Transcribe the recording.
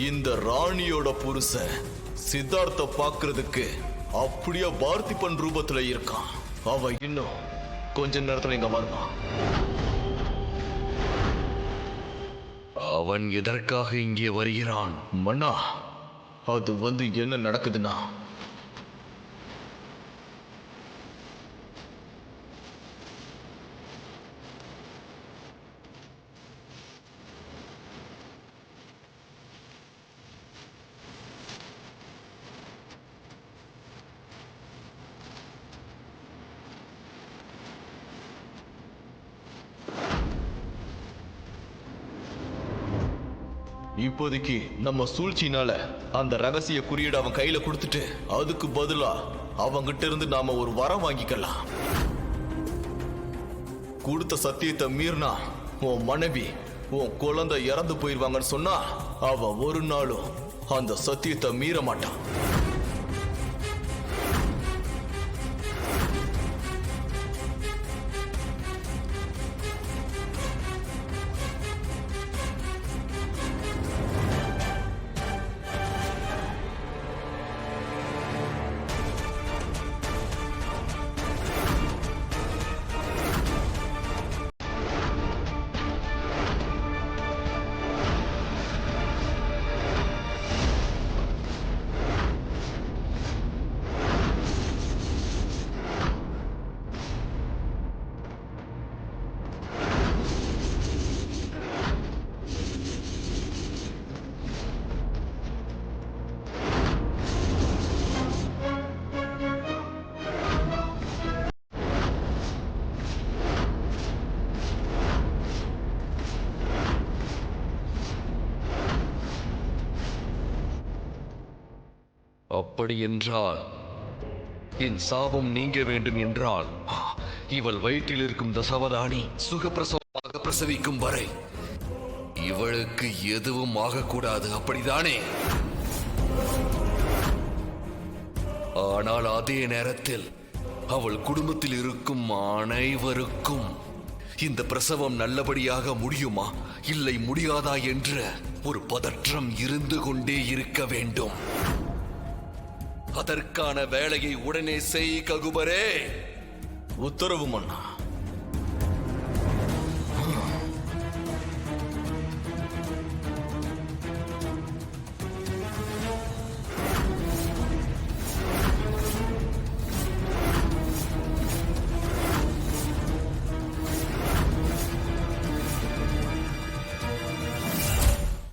இந்த ராணியோட புருஷன் சித்தார்த்த பாக்குறதுக்கு அப்படியே பார்த்திபன் ரூபத்துல இருக்கான். அவன் இன்னும் கொஞ்ச நேரத்துல இங்க வருவான். அவன் எதற்காக இங்கே வருகிறான்? மன்னா, அது என்ன நடக்குதுன்னா, இப்போதைக்கு நம்ம சூழ்ச்சினால அந்த ரகசிய குறியீடு அவன் கையில கொடுத்துட்டு அதுக்கு பதிலா அவங்கிட்ட இருந்து நாம ஒரு வரம் வாங்கிக்கலாம். கொடுத்த சத்தியத்தை மீறினா உன் மனைவி உன் குழந்தை இறந்து போயிருவாங்கன்னு சொன்னா அவ ஒரு நாளும் அந்த சத்தியத்தை மீற மாட்டான். அப்படி என்றால் என் சாபம் நீங்க வேண்டும் என்றால் இவள் வயிற்றில் இருக்கும் தசவதானி சுகப்பிரசவமாக பிரசவிக்கும் வரை இவளுக்கு எதுவும் ஆகக்கூடாது, அப்படிதானே? ஆனால் அதே நேரத்தில் அவள் குடும்பத்தில் இருக்கும் அனைவருக்கும் இந்த பிரசவம் நல்லபடியாக முடியுமா இல்லை முடியாதா என்ற ஒரு பதற்றம் இருந்து கொண்டே இருக்க வேண்டும். அதற்கான வேலையை உடனே செய் ககுபரே. உத்தரவு மன்னா.